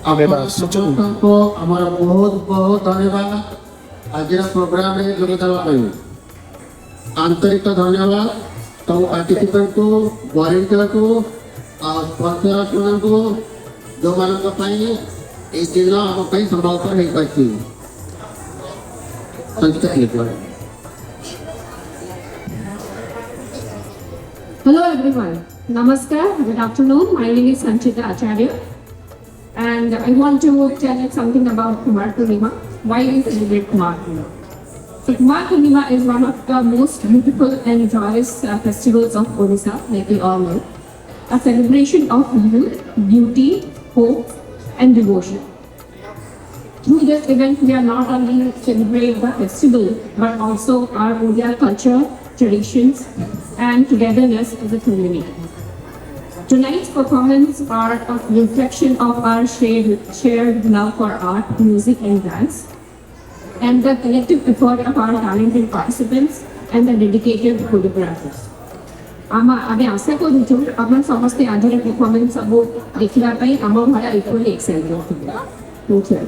ସମସ୍ତଙ୍କୁ ଆମର ବହୁତ ବହୁତ ଧନ୍ୟବାଦ। ଆଜିର ପ୍ରୋଗ୍ରାମରେ ଯୋଗ ଦେବା ପାଇଁ ଆନ୍ତରିକ ଧନ୍ୟବାଦ। ସବୁ ପାର୍ଟିସିପେଣ୍ଟକୁ, ଭଲେଣ୍ଟିୟରକୁ ଆଉ ସ୍ପନ୍ସରମାନଙ୍କୁ, ଯେଉଁମାନଙ୍କ ପାଇଁ এই ଦିନ ଆମ ପାଇଁ ସମ୍ଭବପର ହେଇପାରିଛି। Hello everyone. Namaskar. Good afternoon. My name is Sanchita Acharya. And I want to tell you something about Kumar Purnima. Why we celebrate Kumar Purnima? So Kumar Purnima is one of the most beautiful and joyous festivals of Odisha, like we all know. A celebration of youth, beauty, hope and devotion. Through this event, we are not only celebrating the festival, but also our Odia culture, traditions, and togetherness as a community. Tonight's performance are a reflection of our shared love for art, music, and dance, and the collective effort of our talented participants and the dedicated choreographers. আমি আশা করুଛୁ ଆପଣ ସମସ୍ତେ ଆଜିର performance ସବୁ ଦେଖିବା ପାଇଁ ଆମ ଭଳିଆ equally excited ଥିବେ। Thank you.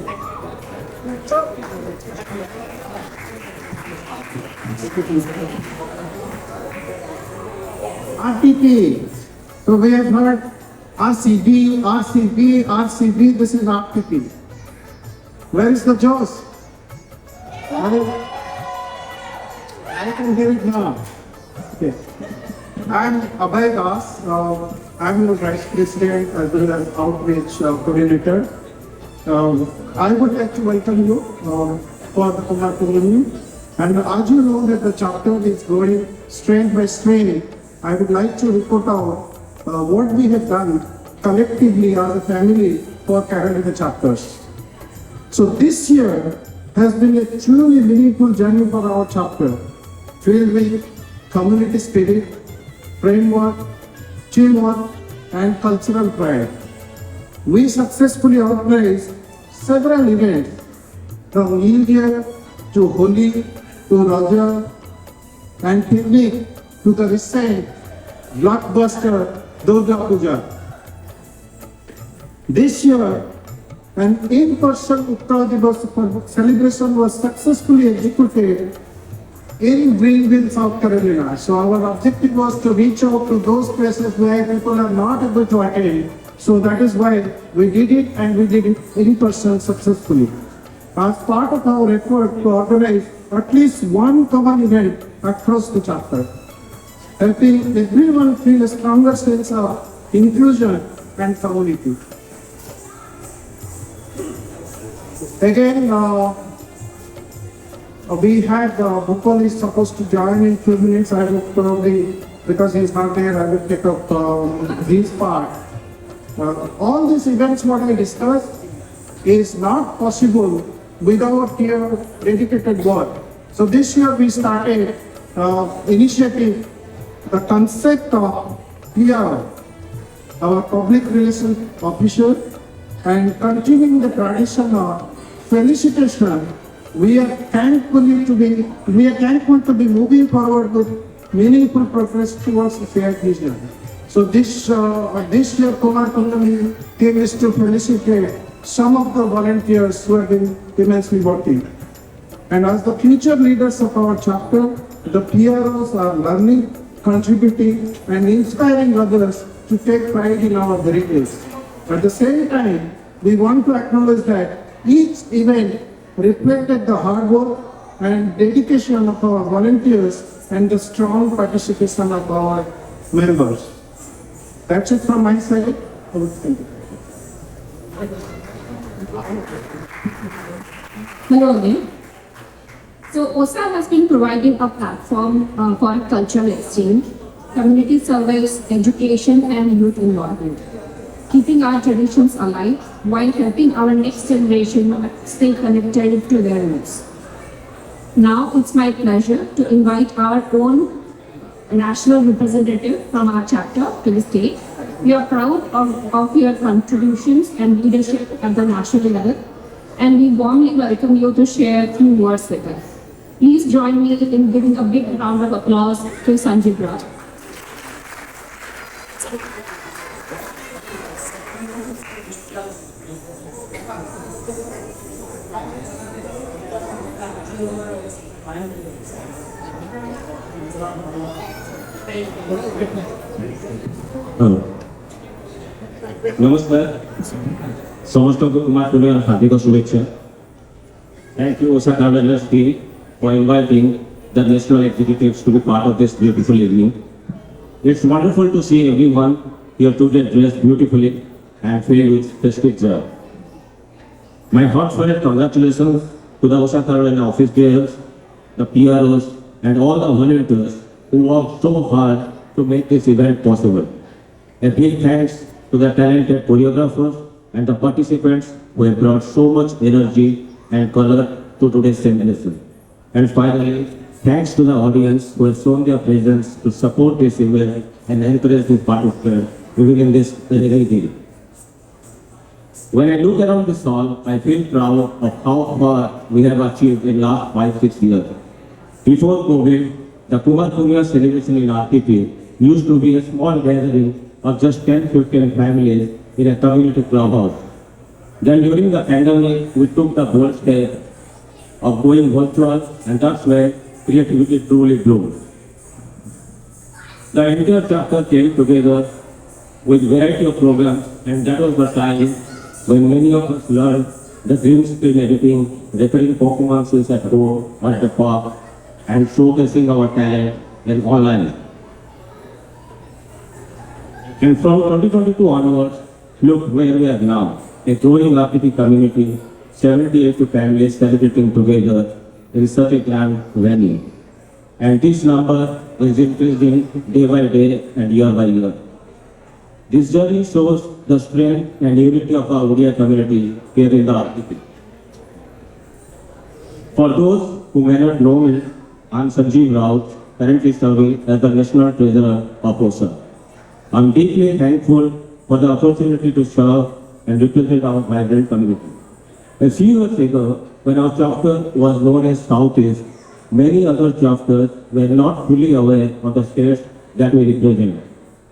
RTP. So we have heard RCB, RCB, RCB. This is RTP. Where is the Joss? I can hear it now. Okay. I'm Abhay Das. I'm the Vice President as well as Outreach Coordinator. I would like to welcome you for the Kumar Purnima. And as you know that the chapter is growing strain by strain, I would like to report out what we have done collectively as a family for carrying the chapters. So this year has been a truly meaningful journey for our chapter, filled with community spirit, framework, teamwork, and cultural pride. We successfully organized several events from New Year to Holi to Raja and picnic to the recent blockbuster Durga Puja. This year, an in-person Uttar Divas celebration was successfully executed in Greenville, South Carolina. So our objective was to reach out to those places where people are not able to attend. So that is why we did it, and we did it in person successfully. As part of our effort to organize at least one common event across the chapter, helping everyone feel a stronger sense of inclusion and community. Again, we had Bhupal is supposed to join in 2 minutes. I will probably, because he's not there, I will take up his part. All these events what I discussed is not possible without your dedicated work. So this year we started initiative, the concept of PR, our public relations officer, and continuing the tradition of felicitation. We are thankful to be moving forward with meaningful progress towards the shared vision. So this year Kumar Purnima theme is to felicitate some of the volunteers who have been immensely working. And as the future leaders of our chapter, the PROs are learning, contributing, and inspiring others to take pride in our heritage. At the same time, we want to acknowledge that each event reflected the hard work and dedication of our volunteers and the strong participation of our members. That's it from my side. Thank you. Hello again. So OSA has been providing a platform for cultural exchange, community service, education, and youth involvement, keeping our traditions alive while helping our next generation stay connected to their roots. Now it's my pleasure to invite our own national representative from our chapter to the stage. We are proud of your contributions and leadership at the national level, and we warmly welcome you to share a few words with us. Please join me in giving a big round of applause to Sanjeev Raj. नमस्कार समस्त को Kumar today और हार्दिक शुभेच्छा Thank you Osaka University for inviting the national executives to be part of this beautiful evening. It's wonderful to see everyone here today dressed beautifully and filled with festive joy. My heartfelt congratulations to the Osaka office bearers, the PROs and all the volunteers who worked so hard to make this event possible. A big thanks to the talented choreographers and the participants who have brought so much energy and color to today's celebration. And finally, thanks to the audience who have shown their presence to support this event and encourage the participants living in this very day. When I look around this hall, I feel proud of how far we have achieved in the last 5-6 years. Before COVID, the Kumar Punya celebration in RTP used to be a small gathering of just 10-15 families in a community clubhouse. Then during the pandemic, we took the bold step of going virtual, and that's where creativity truly bloomed. The entire chapter came together with variety of programs, and that was the time when many of us learned the green screen editing, repairing performances at home or at the park, and showcasing our talent in online. And from 2022 onwards, look where we are now, a growing RTP community, 78 families celebrating together in such a grand venue. And this number is increasing day by day and year by year. This journey shows the strength and unity of our Odia community here in the RTP. For those who may not know me, I am Sanjeev Rao, currently serving as the National Treasurer of OSA. I am deeply thankful for the opportunity to serve and represent our vibrant community. A few years ago, when our chapter was known as Southeast, many other chapters were not fully aware of the states that we represent.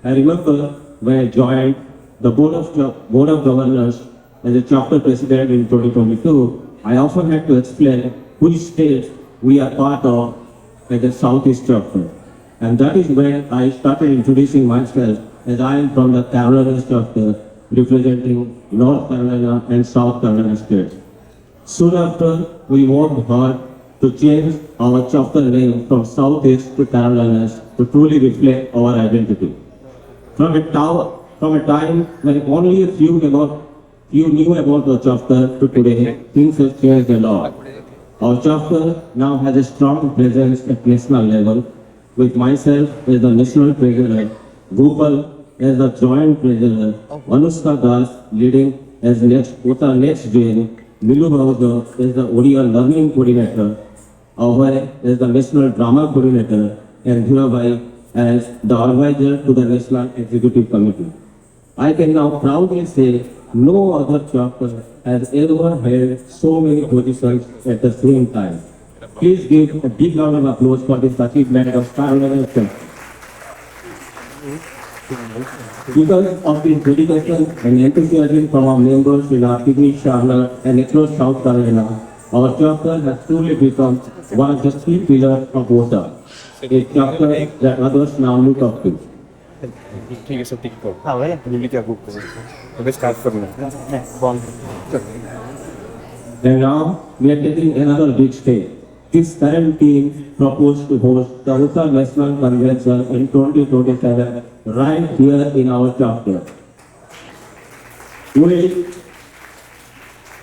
I remember when I joined the Board of Governors as a chapter president in 2022, I often had to explain which states we are part of as the Southeast chapter. And that is when I started introducing myself as I am from the Carolina chapter representing North Carolina and South Carolina states. Soon after, we worked hard to change our chapter name from Southeast to Carolinas to truly reflect our identity. From a time when only a few knew about the chapter to today, things have changed a lot. Our chapter now has a strong presence at national level, with myself as the National Treasurer, Gopal as the Joint Treasurer, Anushka Das leading as OSA Next Gen, Nilu Bhavga as the Odia Learning Coordinator, Avai as the National Drama Coordinator, and Dhirabai as the advisor to the National Executive Committee. I can now proudly say no other chapter has ever held so many positions at the same time. Please give a big round of applause for this achievement of Carolina chapter. Because of this dedication and enthusiasm from our members in RTP, Charlotte, and across South Carolina, our chapter has truly become one of the key pillars of OSA, a chapter that others now look up to. ठीक है सब ठीक करो हाँ भाई मिली क्या book करो अबे स्टार्ट करना है bond And now we are taking another big step. This current team proposed to host the OSA National Convention in 2027 right here in our chapter. We,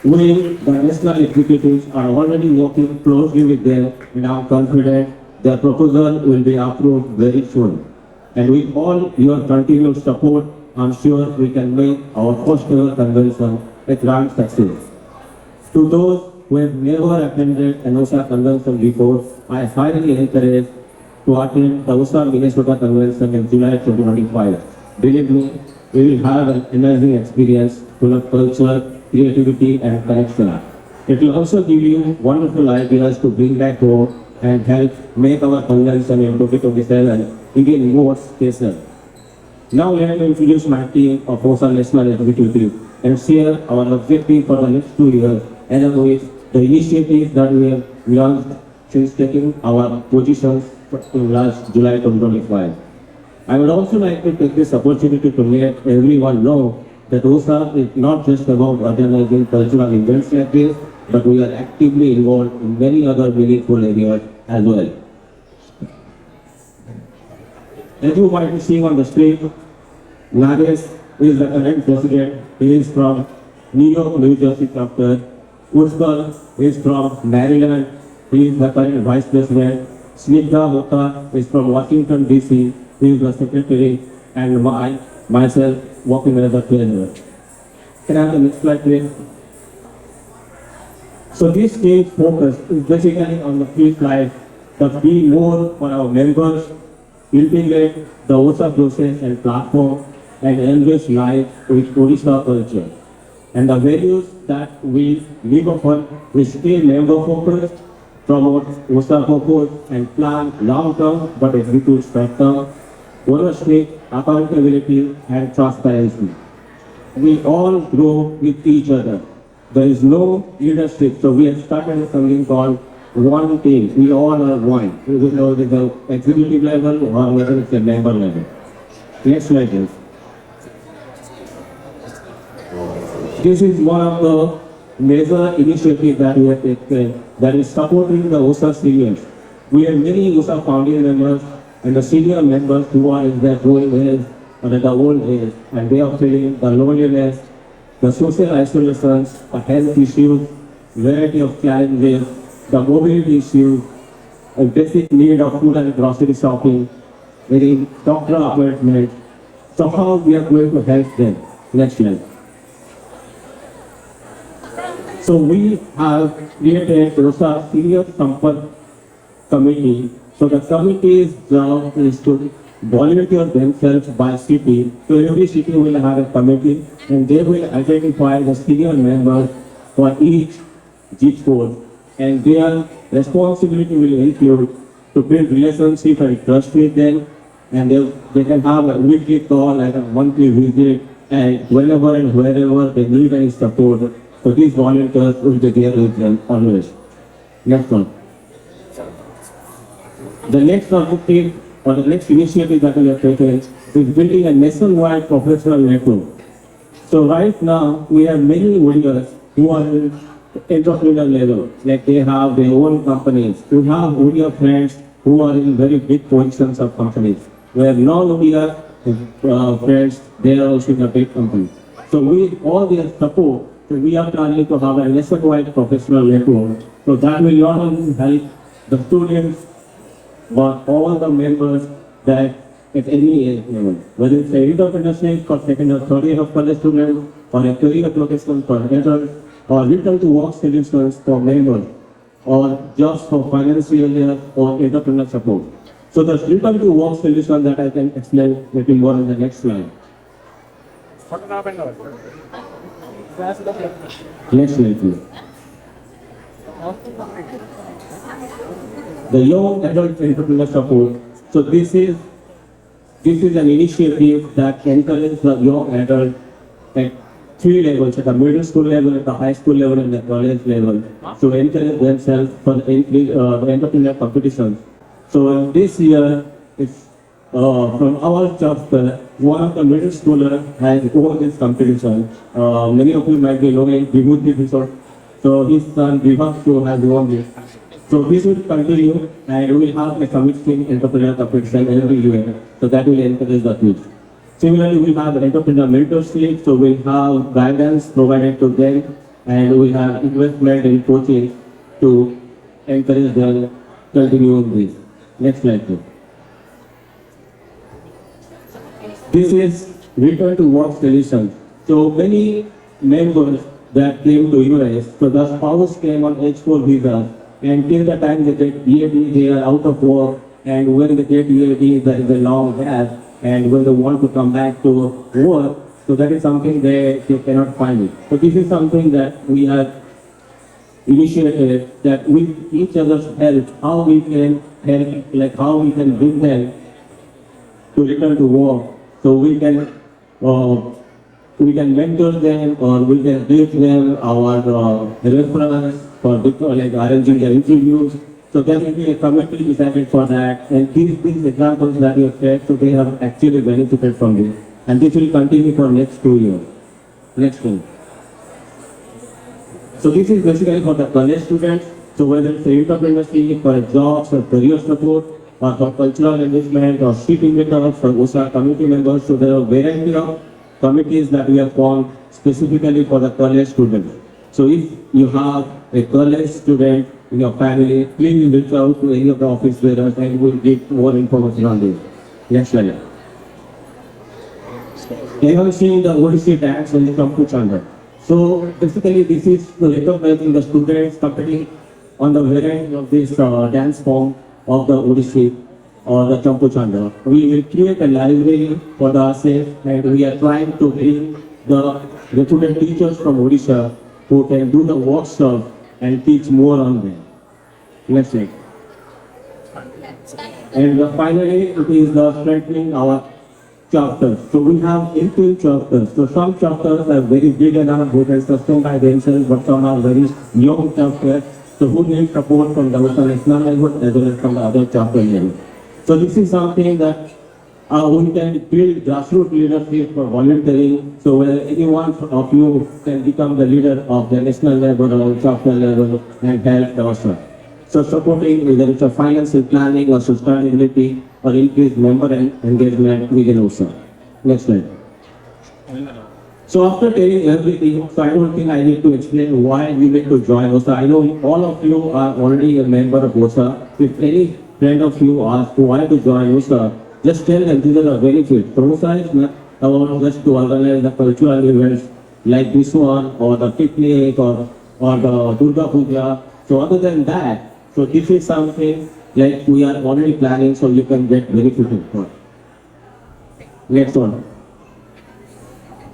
the national executives, are already working closely with them, and I am confident their proposal will be approved very soon. And with all your continued support, I am sure we can make our first ever convention a grand success. To those who have never attended an OSA convention before, I highly encourage to attend the OSA Minnesota Convention in July 2025. Believe me, we will have an amazing experience full of culture, creativity, and connection. It will also give you wonderful ideas to bring back home and help make our convention in 2027 even more special. Now let me introduce my team of OSA National Executive and share our objective for the next 2 years, along with the initiatives that we have launched since taking our positions in last July 2025. I would also like to take this opportunity to let everyone know that OSA is not just about organizing cultural events like this, but we are actively involved in many other meaningful areas as well. As you might be seeing on the screen, Nagesh is the current president. He is from New York, New Jersey chapter. Utpal is from Maryland. He is the current vice president. Snigdha Hota is from Washington, D.C. He is the secretary. And myself working as the treasurer. Can I have the next slide, please? So this team's focus is basically on the three slides, the be more for our members, integrate the OSA process and platform, and enrich life with Odisha culture. And the values that we live upon, we stay member focused, promote OSA focus, and plan long term but execute short term, ownership, accountability, and transparency. We all grow with each other. There is no leadership, so we have started something called one team. We all are one. Whether it's the executive level or whether it's the member level. Next slide, please. This is one of the major initiatives that we have taken that is supporting the OSA seniors. We have many OSA founding members and the senior members who are in their growing age or at the old age, and they are feeling the loneliness, the social isolations, the health issues, variety of challenges, the mobility issues, a basic need of food and grocery shopping, getting doctor appointments. So how we are going to help them? Next slide. So we have created OSA Senior Sampark Committee. So the committee's job is to volunteer themselves by city. So every city will have a committee and they will identify the senior members for each zip code. And their responsibility will include to build relationship and trust with them. And they can have a weekly call and a monthly visit, and whenever and wherever they need any support. So these volunteers will be there with them always. Next one. The next objective or the next initiative that we have taken is building a nationwide professional network. So right now we have many ODIs who are in entrepreneurial level, like they have their own companies. We have ODI friends who are in very big positions of companies. We have non-ODI friends, they are also in a big company. So with all their support, so we are planning to have a nationwide professional network. So that will not only help the students, but all the members that at any age level, whether it's a entrepreneurship for second or third year of college students, or a career application for adults, or return to work solutions for members, or just for financial year or entrepreneur support. So the return to work solution that I can explain a little more in the next slide. Next slide, please. The young adult entrepreneur support. So this is an initiative that encourages the young adult at three levels, at the middle school level, at the high school level, and the college level, to encourage themselves for the entrepreneur competitions. So this year, it's from our chapter, one of the middle schooler has won this competition. Many of you might be knowing Vibhuti Bishop. So his son Vibhakshu has won this. So this will continue, and we will have a committing entrepreneur competition every year. So that will encourage the youth. Similarly, we have entrepreneur mentorship. So we have guidance provided to them, and we have investment in coaching to encourage them continue this. Next slide, please. This is return to work solutions. So many members that came to US, so the spouse came on H4 visa, and till the time they get EAD, they are out of work, and when they get EAD, there is a long gap, and when they want to come back to work, so that is something they cannot find it. So this is something that we have initiated, that with each other's help, how we can help, like how we can bring them to return to work. So we can mentor them or we can give them our reference for like arranging their interviews. So there will be a committee decided for that, and these examples that you have said, so they have actually benefited from this, and this will continue for next 2 years. Next one. So this is basically for the college students. So whether it's a entrepreneurship, for jobs, or career support, or for cultural engagement, or speaking meetups, for USA committee members, so there are a variety of committees that we have formed specifically for the college students. So if you have a college student in your family, please reach out to any of the office bearers and we'll give more information on this. Yes, Shreya. You have seen the Odissi dance when you come to Chanda. So basically this is recognizing the students competing on the variety of this dance form of the Odissi or the Champu Chanda. We will create a library for the same, and we are trying to bring the reputed teachers from Odisha who can do the workshop and teach more on them. Next slide. And finally, it is the strengthening our chapters. So we have 18 chapters. So some chapters are very big enough, who can sustain by themselves, but some are very young chapters. So who need support from the national level as well as from the other chapter level. So this is something that we can build grassroots leadership for volunteering. So where any one of you can become the leader of the national level or chapter level and help ourselves. So supporting whether it's a financial planning or sustainability or increased member engagement within OSA. Next slide. So after telling everything, so I don't think I need to explain why we need to join OSA. I know all of you are already a member of OSA. If any friend of you asks why to join OSA, just tell them these are the benefits. So OSA is not about just to organize the cultural events like this one or the picnic or the Durga Puja. So other than that, so this is something like we are already planning so you can get benefited from. Next one.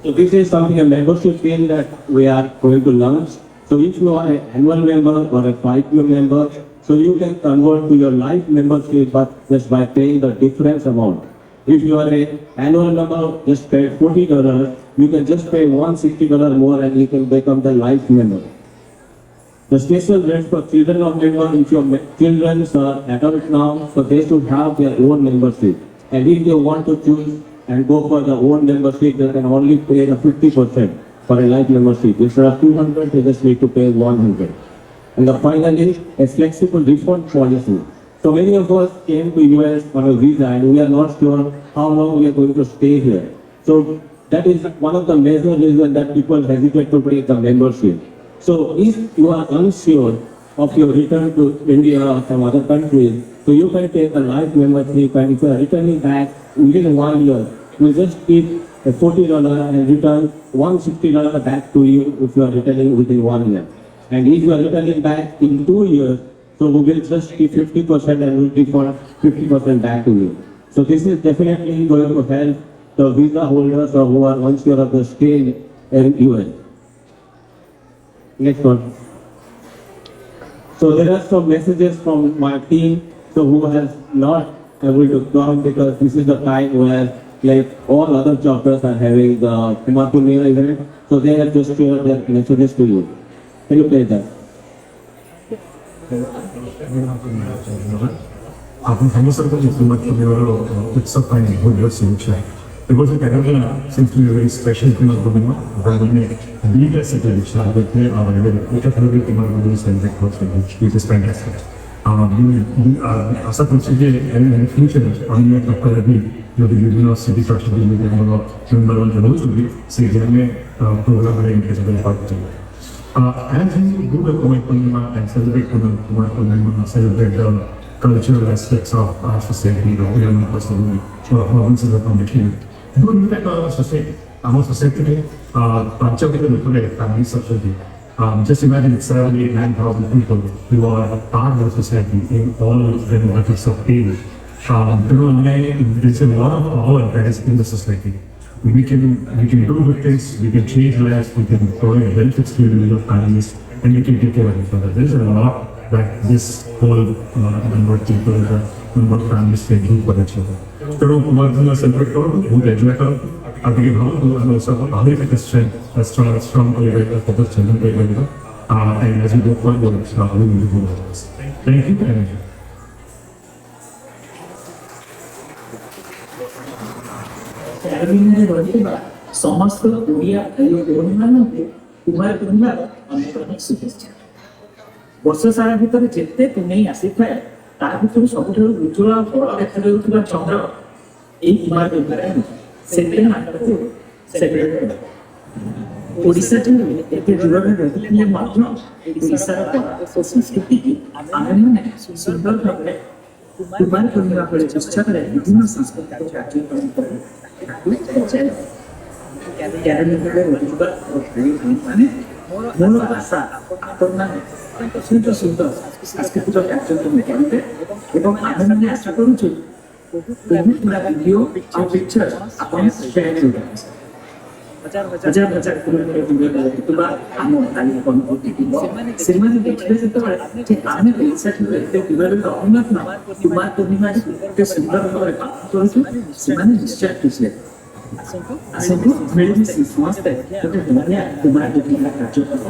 So this is something a membership fee that we are going to launch. So if you are an annual member or a 5-year member, so you can convert to your life membership but just by paying the difference amount. If you are an annual member, just pay $40, you can just pay $160 more and you can become the life member. The special rates for children of members, if your children are adult now, so they should have their own membership. And if they want to choose and go for the own membership, they can only pay the 50% for a life membership. Instead of 200, they just need to pay 100. And finally, a flexible refund policy. So many of us came to US on a visa and we are not sure how long we are going to stay here. So that is one of the major reasons that people hesitate to take the membership. So if you are unsure of your return to India or some other countries, so you can take a life membership, and if you are returning back within 1 year, we just keep a $40 and return $160 back to you if you are returning within 1 year. And if you are returning back in 2 years, so we will just keep 50% and will refund 50% back to you. So this is definitely going to help the visa holders or who are unsure of the stay in US. Next one. So there are some messages from my team, so who has not able to come because this is the time where like all other chapters are having the Kumar Purnima event, so they have just shared their messages to you. Can you play that? आपण सांगितलं की सुरुवात केल्यावर उत्सव आणि भव्य सुरक्षा It was a Kerala since we were very special to us, when we beat us at the Vishal, but they are a very Kumar celebrate which is fantastic. असा procedure in future अन्य प्रकार भी जो university trust भी number 1 जरूर होगी season में programme में इंटरेस्ट पाते हैं as we do the Kumar Purnima and celebrate Kumar Purnima, celebrate the cultural aspects of our society, the young person, performances of community. Do you like our society? Our society, family society. Just imagine it's 9,000 people who are part of the society in all the markets of age. There's a lot of power that is in the society. We can do good things, we can change lives, we can provide benefits to the families, and we can take care of each other. There's a lot that this whole number of people, number of families can do for each other. ତେଣୁ Kumar Purnima celebrate କର ବହୁତ enjoy କର ଆଉ ଟିକେ ଭଲ ସବୁ ଆହୁରି ଟିକେ ଷ୍ଟ୍ରଙ୍ଗ କରିବେ ଫୋକସ୍ ଚ୍ୟାନେଲ୍ କରିପାରିବ and as we go forward we will do this. Thank you and ଚାରିଦିନରେ ରହିଥିବା ସମସ୍ତ ଓଡ଼ିଆ ଭାଇ ଭଉଣୀମାନଙ୍କୁ କୁମାର ପୂର୍ଣ୍ଣିମାର ଅନେକ ଅନେକ ଶୁଭେଚ୍ଛା। ବର୍ଷ ସାରା ଭିତରେ ଯେତେ ପୁନେଇ ଆସିଥାଏ ତା ଭିତରୁ ସବୁଠାରୁ ଉଜ୍ଜ୍ୱଳ ବଡ଼ ଦେଖାଯାଉଥିବା ଚନ୍ଦ୍ର ଏଇ କୁମାର ପୂର୍ଣ୍ଣିମାରେ ସେଥିପାଇଁ ଆମକୁ ସେଲିବ୍ରେଟ୍ କରୁ। ଓଡ଼ିଶା ଠାରୁ ଏତେ ଦୂରରେ ରହିଥିଲେ ମଧ୍ୟ ଓଡ଼ିଶାର କଳା ଓ ସଂସ୍କୃତିକୁ ଆମେମାନେ ସୁନ୍ଦର ଭାବରେ କୁମାର ପୂର୍ଣ୍ଣିମା ଭଳି ଉତ୍ସବରେ ବିଭିନ୍ନ ସାଂସ୍କୃତିକ କାର୍ଯ୍ୟକ୍ରମ କରି ମୋର ଆଶା ଆପଣମାନେ ଅତ୍ୟନ୍ତ ସୁନ୍ଦର ସାଂସ୍କୃତିକ କାର୍ଯ୍ୟକ୍ରମ କରିବେ ଏବଂ ଆମେମାନେ ଆଶା କରୁଛୁ ବହୁତ ଗୁଡ଼ା ଭିଡ଼ିଓ ଆଉ ପିକ୍ଚର ଆପଣ ସେୟାର କରିବେ। ହଜାର ହଜାର କିଲୋମିଟର ଦୂରରେ ରହୁଥିବା ଆମ କାଲି ବନ୍ଧୁଟିକୁ ସେମାନେ ଦେଖିଲେ ଯେତେବେଳେ ଯେ ଆମେ ଓଡ଼ିଶାଠାରୁ ଏତେ ଦୂରରେ ରହୁନଥିବା କୁମାର ପୂର୍ଣ୍ଣିମାକୁ ଏତେ ସୁନ୍ଦର ଭାବରେ ପାଳନ କରୁଛୁ ସେମାନେ ନିଶ୍ଚୟ ଖୁସି ହେବେ। ଆସନ୍ତୁ ମିଳିମିଶି ସମସ୍ତେ ଗୋଟେ ବଢ଼ିଆ କୁମାର ପୂର୍ଣ୍ଣିମା କାର୍ଯ୍ୟକ୍ରମ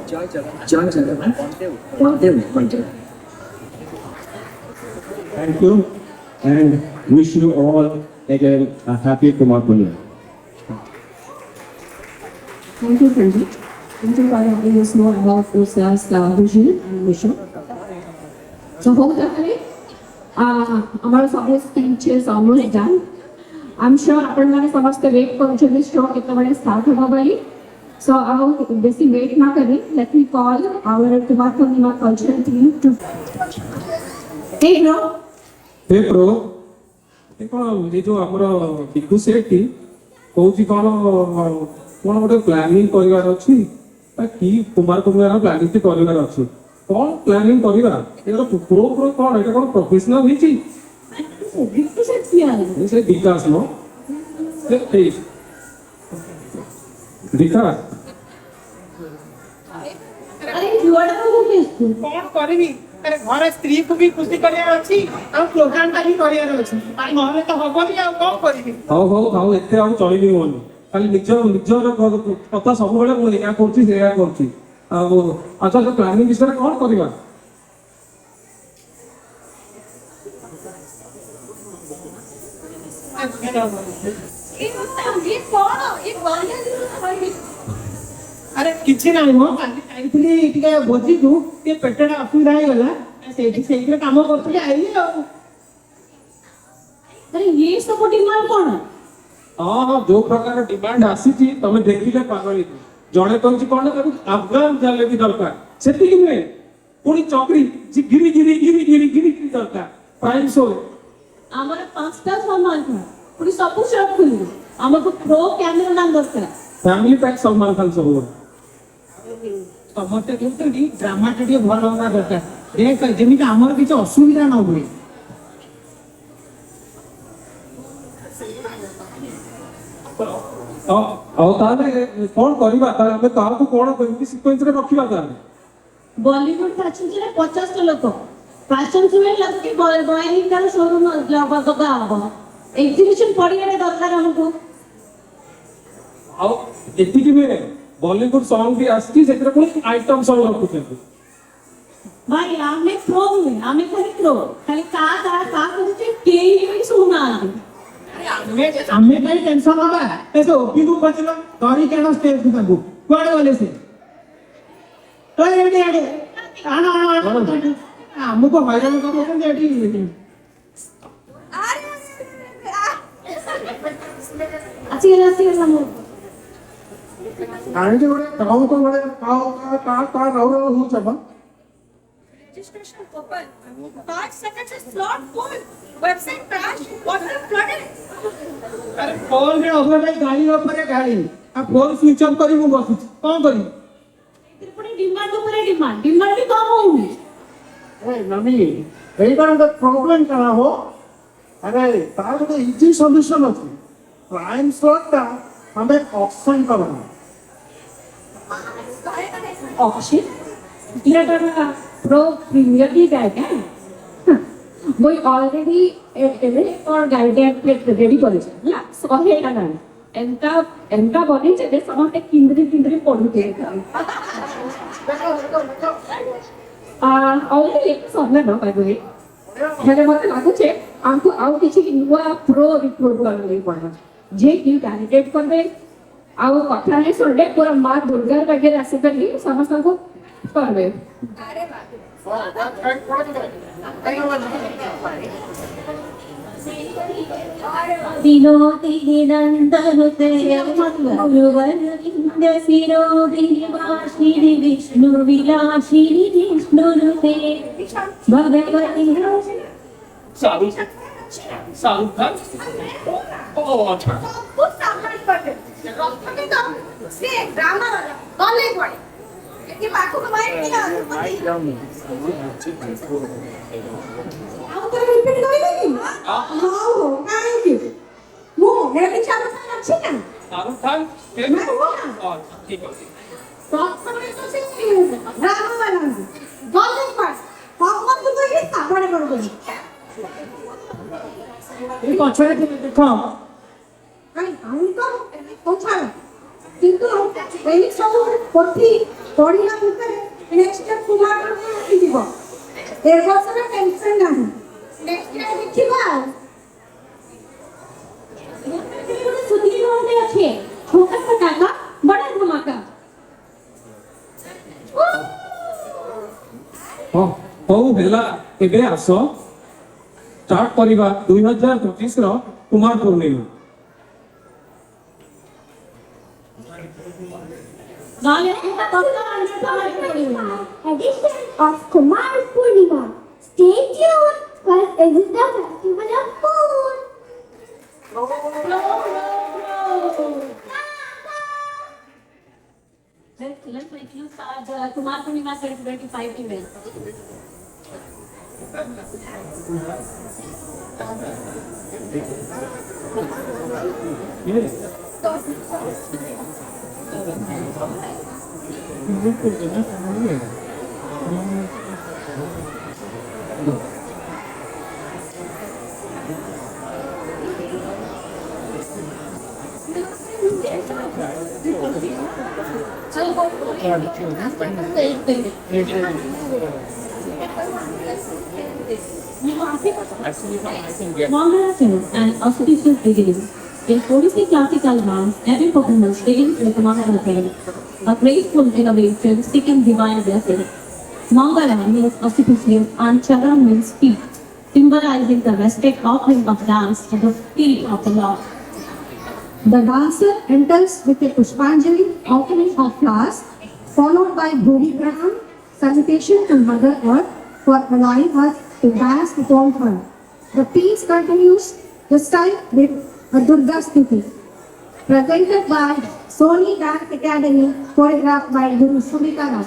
ଜୟ Jagannath Baladev Baladev. Thank you and wish you all again a happy Kumar Purnima. Thank you, Sanjay. Thank you for letting us know about Usa's vision and mission. So, hopefully, our service speech is almost done. I'm sure everyone is supposed to wait for this show if the start of So, our basic wait not let me call our Kumar Purnima cultural team to. Hey, bro. Hey bro ये जो आमर बिकु सेठी Cauchy कौन कौन गोटे planning करिवार अछि कि Kumar पूर्णिमार planning T करिवार अछि कौन प्लानिंग करिवा एरो प्रो प्रो कौन एटा कौन प्रोफेशनल हिची से विकास नो ए विकास अरे जुआड़ा को किस कौन करबी अरे घर स्त्री को भी खुशी करियार अछि आ प्रोग्राम ता भी करियार अछि आ नहले तो हबनी आ कोन करबी हाउ एते हम चलिबी मोनी खाली निजर कथा सब बेले मु या करछि से या करछि आ अच्छा तो प्लानिंग विषय रे कोन करबा अरे किछि नाही हो आइथली टिके बोजी तू ते पेटडा असुविधा हे गला सेठी काम करथि आइली आ अरे ये सब डिमांड कौन हाँ जो प्रकार डिमांड आसी तुम देखिले पागल जड़े कहूँ कौन अफगान जलेबी दरकार से पुणी चक्री गिरी गिरी गिरी गिरी गिरी गिरी दरकार प्राइम शो ଆମର 5ଟା ସମ୍ମାନ ଥାଏ ପୁଣି ସବୁ ସବ୍ ଖୋଲିବୁ ଆମକୁ ପ୍ରୋ କ୍ୟାମେରା ନାମ ଦରକାର फैमिली पैक सलमान खान सब समस्त कहते ड्रामा टे भल होगा दरकार देख जमी आमर किसी असुविधा न हुए कौन करवा क्या कौन सिक्वेन्स रखा बॉलीवुड फैशन से 50 लोग फैशन से लगती बॉयलिंग का शोरूम लगा होगा एग्जीबिशन पड़ियारे दरकार हमको एतिकी बॉलीवुड सॉन्ग भी आसी आइटम सॉन्ग रखुଛନ୍ତି भाई आमे प्रो में आमे खाली का करते केही भी सुना हमें कहीं टेंशन होगा ऐसे ओपी को बचलो गौरी केना स्टेज को तंगू कोड़े वाले से तो रेडी आडे आना हमको हैरान कर दो एडी अच्छी हम आंटी गोटे गाँव को बड़े का राउ हो चबा Registration open. 5 seconds is slot full. Website crash. Water flooded. अरे फोन रे ओभर भाई गाड़ी ऊपर गाड़ी आ फोन स्विच ऑफ करी मु बसु कोन करी पुणी डिमांड भी कम होउनी ए नमी एई कारण का प्रॉब्लम करा हो अरे तार गोटे इजी सॉल्यूशन अछि प्राइम स्लॉट ता हमें ऑप्शन करना ऑप्शन लेटर प्रो प्रीमियर की क्या বই অলরেডি or guided ready করেছে না সহে এটা না এমটা বলে যে সমস্ত কিন্দ্রি পড়ুতে অলরেডି সবনে না by the way ହେଲେ ମତେ ଲାଗୁଛି ଆମକୁ ଆଉ କିଛି ନୂଆ ପ୍ରୋ ରିକ୍ରୁଟ୍ କରିବାକୁ ପଡ଼ିବ ଯିଏକି କ୍ୟାଣ୍ଡିଡେଟ୍ କରିବେ ଆଉ କଥା ହେଇ ଶୁଣିଲେ ପୁରା ମା ଦୁର୍ଗା ପାଖରେ ଆସିକରି ସମସ୍ତଙ୍କୁ କରିବେ विनोदिनी नन्दनुते मुरुवरविन्द शिरोदिनि वासिनि विष्णुविलासिनि विष्णुनुते भगवति খুব সাবধান করবেন রক্ষকে তো সে গ্রামার কলেজ পড়ে একে পাখু মাইন্ড নিয়ে ଆଉ ଥରେ ରିପିଟ୍ କରିବେ କି ହଉ କାହିଁକି ମୁଁ ହେଲେ ଚାଲୁ ଅଛି ନା शाहरुख खान फिल्म और ठीक है ପ୍ରଥମେ ତ ସେ ଗ୍ରାମ ବାଲାଙ୍କୁ କଲେଜ ପାଠ ଭଗବାନଙ୍କୁ ତ ହିଁ ସାବଡ କରୁଛନ୍ତି ये पछरे देखो আমি তো কোথাও কিন্তু এই ସବୁ ପୋଥି ପଢିଲା ଭିତରେ ନେକ୍ସଟ କୁମାର ଆସିଯିବ ଏ ବର୍ଷର ଟେନସନ ନାହିଁ ନେକ୍ସଟ ଇୟର ଦେଖିବା ସୁଧୀର ମହୋଦୟ ଅଛି ଛୋଟା ପଟାକା ବଡ ଧମାକା ହଉ ହେଲା ଏବେ ଆସ ଷ୍ଟାର୍ଟ କରିବା 2025 ର Kumar Purnima edition of Kumar Purnima. Stay tuned for it is the festival of food. Let's make you start the Kumar Purnima 2025 event. Mangala and auspicious beginnings. In 46 classical rounds, every performance begins with Mangala prayer, a graceful innovation seeking divine blessing. Mangala means auspicious and Charan means feet, symbolizing the respect offering of dance to the feet of the Lord. The dancer enters with a Pushpanjali offering of flowers, followed by Bhumi Pranam, salutation to Mother Earth for allowing us to dance upon her. The piece continues this time with a Durga Stuti, presented by Sony Dance Academy, choreographed by Guru Sumita Rao.